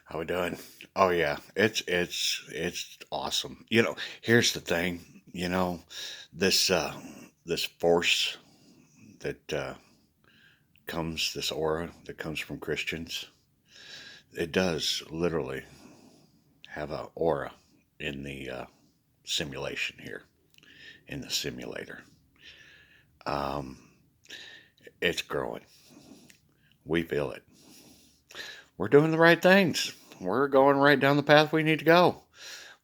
How we doing? Oh yeah, it's awesome. Here's the thing. This this force that comes, this aura that comes from Christians, it does literally have a aura in the simulation here, in the simulator. Um, it's growing. We feel it. We're doing the right things. We're going right down the path we need to go.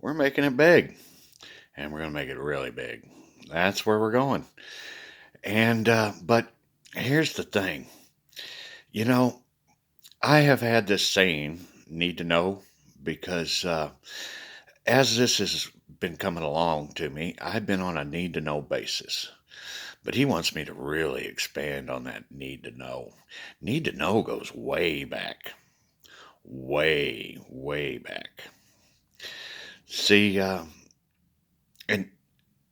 We're making it big, and we're going to make it really big. That's where we're going. But here's the thing. You know, I have had this saying, need to know, because as this has been coming along to me, I've been on a need to know basis. But he wants me to really expand on that need to know. Need to know goes way back, way, way back. See, and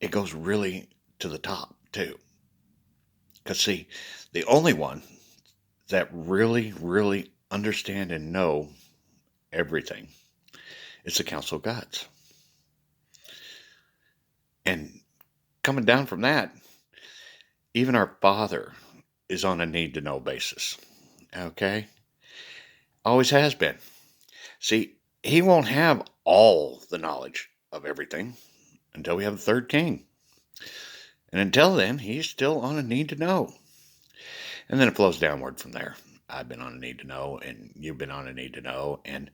it goes really to the top, too. Because, see, the only one that really, really understand and know everything is the Council of Gods. And coming down from that, even our Father is on a need to know basis. Okay? Always has been. See, he won't have all the knowledge of everything until we have the third king. And until then, he's still on a need to know. And then it flows downward from there. I've been on a need to know, and you've been on a need to know, and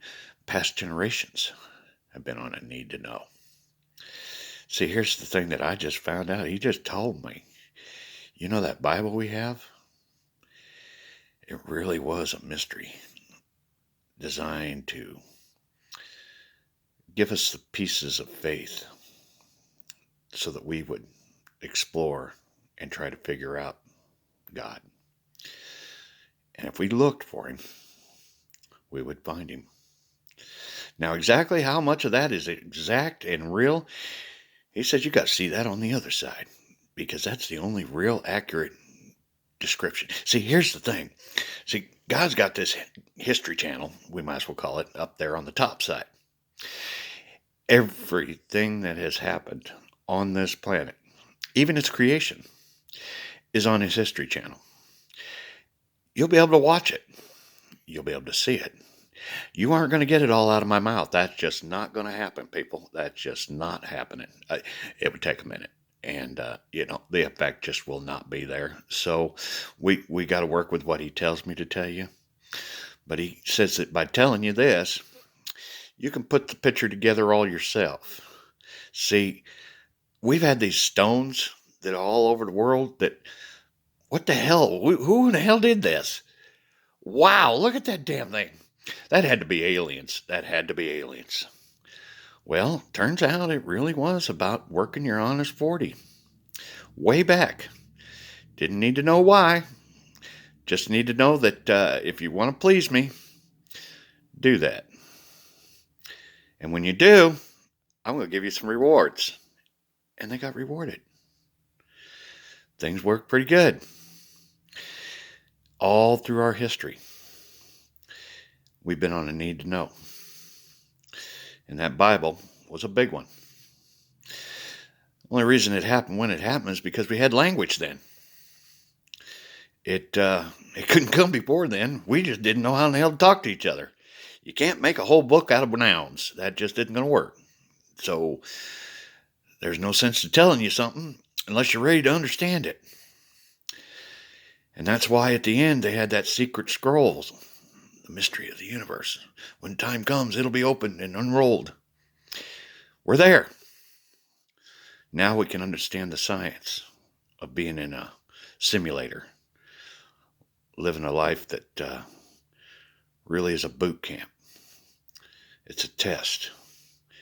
past generations have been on a need to know. See, here's the thing that I just found out. He just told me. You know that Bible we have? It really was a mystery designed to give us the pieces of faith so that we would explore and try to figure out God. And if we looked for him, we would find him. Now, exactly how much of that is exact and real, he says you got to see that on the other side, because that's the only real accurate description. See, here's the thing. See, God's got this history channel, we might as well call it, up there on the top side. Everything that has happened on this planet, even its creation, is on his history channel. You'll be able to watch it. You'll be able to see it. You aren't going to get it all out of my mouth. That's just not going to happen, people. That's just not happening. It would take a minute. And, the effect just will not be there. So we got to work with what he tells me to tell you. But he says that by telling you this, you can put the picture together all yourself. See, we've had these stones that are all over the world that, what the hell? Who in the hell did this? Wow, look at that damn thing. That had to be aliens. That had to be aliens. Well, turns out it really was about working your honest 40. Way back. Didn't need to know why. Just need to know that if you want to please me, do that. And when you do, I'm going to give you some rewards. And they got rewarded. Things worked pretty good. All through our history, we've been on a need to know. And that Bible was a big one. The only reason it happened when it happened is because we had language then. It couldn't come before then. We just didn't know how in the hell to talk to each other. You can't make a whole book out of nouns. That just isn't going to work. So there's no sense to telling you something unless you're ready to understand it. And that's why at the end they had that secret scroll, the mystery of the universe. When time comes, it'll be opened and unrolled. We're there. Now we can understand the science of being in a simulator, living a life that really is a boot camp. It's a test.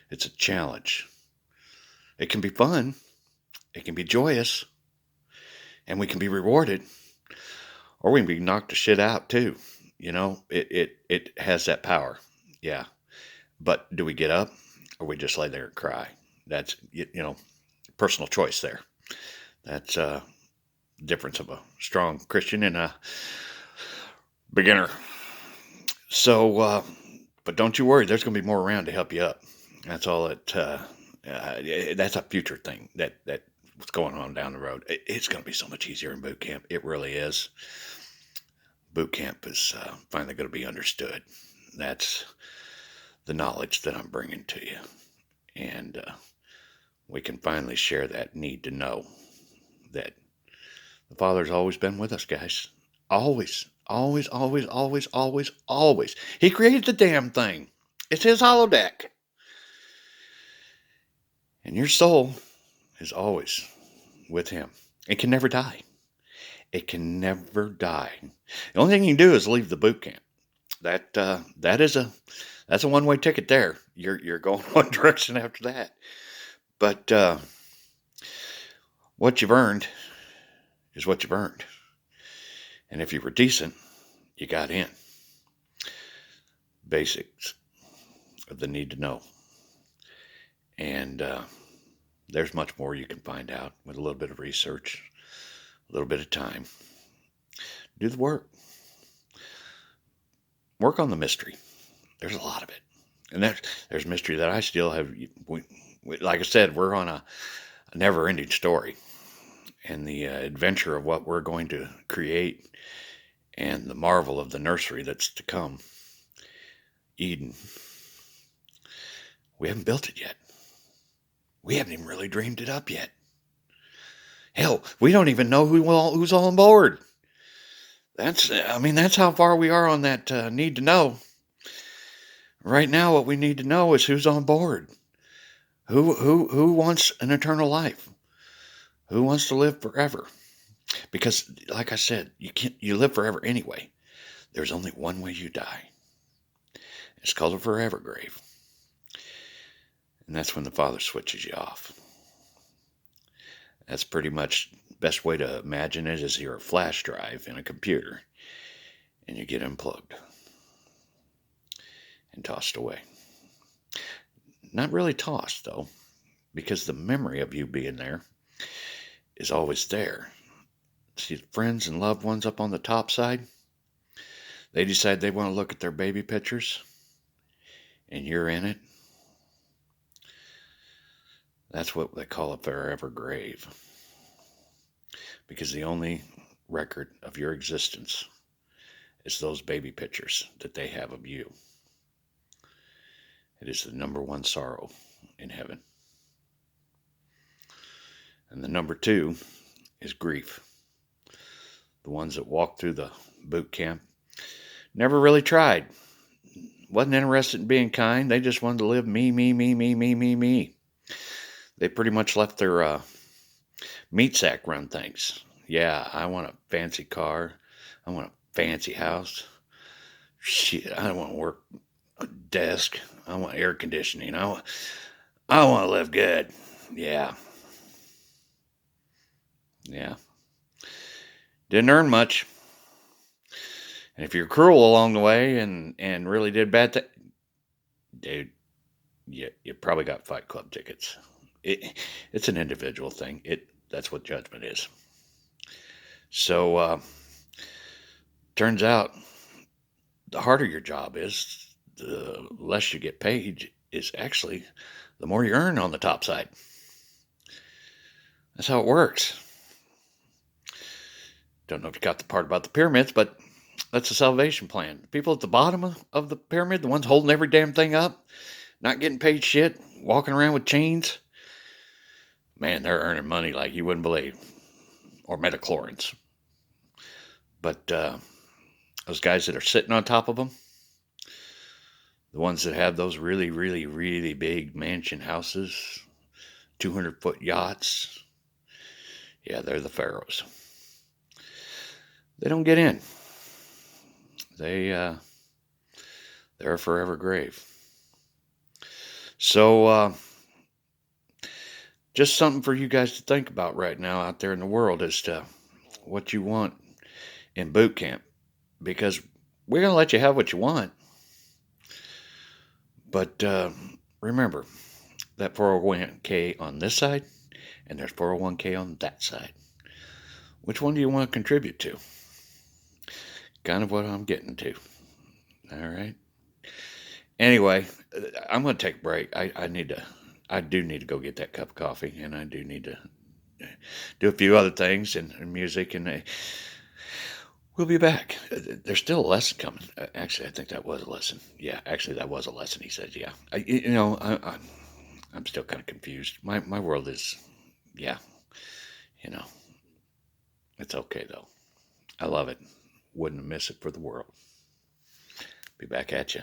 It's a challenge. It can be fun. It can be joyous. And we can be rewarded. Or we can be knocked to shit out too. It has that power. Yeah. But do we get up or we just lay there and cry? That's, personal choice there. That's a difference of a strong Christian and a beginner. So But don't you worry, there's going to be more around to help you up. That's all that's a future thing that what's going on down the road. It's going to be so much easier in boot camp. It really is. Boot camp is finally going to be understood. That's the knowledge that I'm bringing to you. And we can finally share that need to know that the Father's always been with us, guys. Always, always, always, always, always, always. He created the damn thing. It's his holodeck. And your soul is always with him. It can never die. It can never die. The only thing you can do is leave the boot camp. That's a one-way ticket there. You're going one direction after that. But what you've earned is what you've earned. And if you were decent, you got in. Basics of the need to know. And there's much more you can find out with a little bit of research, a little bit of time. Do the work. Work on the mystery. There's a lot of it. And there's mystery that I still have. Like I said, we're on a never-ending story. And the adventure of what we're going to create and the marvel of the nursery that's to come. Eden. We haven't built it yet. We haven't even really dreamed it up yet. Hell, we don't even know who's all on board. That's how far we are on that need to know. Right now, what we need to know is who's on board. Who wants an eternal life? Who wants to live forever? Because, like I said, you live forever anyway. There's only one way you die. It's called a forever grave. And that's when the Father switches you off. That's pretty much the best way to imagine it is you're a flash drive in a computer and you get unplugged and tossed away. Not really tossed, though, because the memory of you being there is always there. See, friends and loved ones up on the top side, they decide they want to look at their baby pictures, and you're in it. That's what they call a forever grave. Because the only record of your existence is those baby pictures that they have of you. It is the number one sorrow in heaven. And the number two is grief. The ones that walked through the boot camp never really tried. Wasn't interested in being kind. They just wanted to live me. They pretty much left their meat sack run things. Yeah, I want a fancy car. I want a fancy house. Shit, I don't want to work a desk. I want air conditioning. I want to live good. Yeah. Didn't earn much. And if you're cruel along the way and really did bad things, dude, you probably got Fight Club tickets. It's an individual thing. That's what judgment is. So, turns out the harder your job is, the less you get paid is actually the more you earn on the top side. That's how it works. Don't know if you got the part about the pyramids, but that's a salvation plan. The people at the bottom of the pyramid, the ones holding every damn thing up, not getting paid shit, walking around with chains, man, they're earning money like you wouldn't believe. Or metachlorines. But those guys that are sitting on top of them, the ones that have those really, really, really big mansion houses, 200-foot yachts, yeah, they're the pharaohs. They don't get in. They're a forever grave. So, just something for you guys to think about right now out there in the world as to what you want in boot camp. Because we're going to let you have what you want. But remember, that 401k on this side, and there's 401k on that side. Which one do you want to contribute to? Kind of what I'm getting to. All right. Anyway, I'm going to take a break. I do need to go get that cup of coffee, and I do need to do a few other things and music, and we'll be back. There's still a lesson coming. Actually, I think that was a lesson. Yeah, actually, that was a lesson. He says, "Yeah." I'm still kind of confused. My world is, yeah, you know, it's okay though. I love it. Wouldn't miss it for the world. Be back at you.